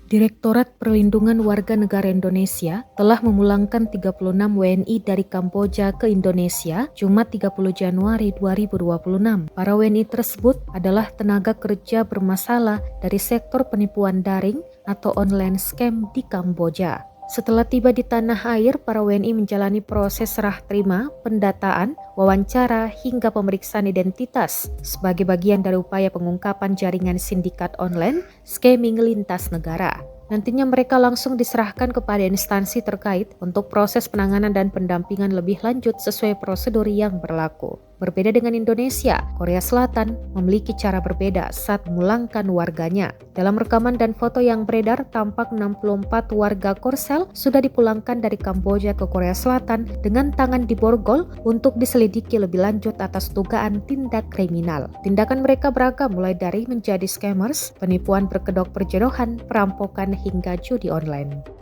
Direktorat Perlindungan Warga Negara Indonesia telah memulangkan 36 WNI dari Kamboja ke Indonesia Jumat 30 Januari 2026. Para WNI tersebut adalah tenaga kerja bermasalah dari sektor penipuan daring atau online scam di Kamboja. Setelah tiba di tanah air, para WNI menjalani proses serah terima, pendataan, wawancara, hingga pemeriksaan identitas sebagai bagian dari upaya pengungkapan jaringan sindikat online scamming lintas negara. Nantinya mereka langsung diserahkan kepada instansi terkait untuk proses penanganan dan pendampingan lebih lanjut sesuai prosedur yang berlaku. Berbeda dengan Indonesia, Korea Selatan memiliki cara berbeda saat memulangkan warganya. Dalam rekaman dan foto yang beredar, tampak 64 warga Korsel sudah dipulangkan dari Kamboja ke Korea Selatan dengan tangan diborgol untuk diselidiki lebih lanjut atas dugaan tindak kriminal. Tindakan mereka beragam, mulai dari menjadi scammers, penipuan berkedok perjodohan, perampokan, hingga judi online.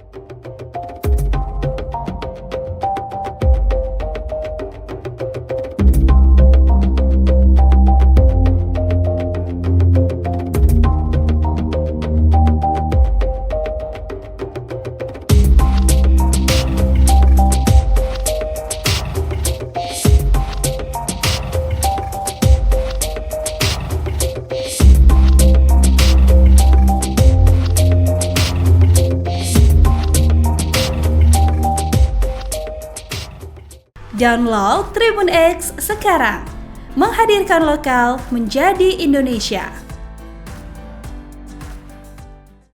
Download Tribun X sekarang, menghadirkan lokal menjadi Indonesia.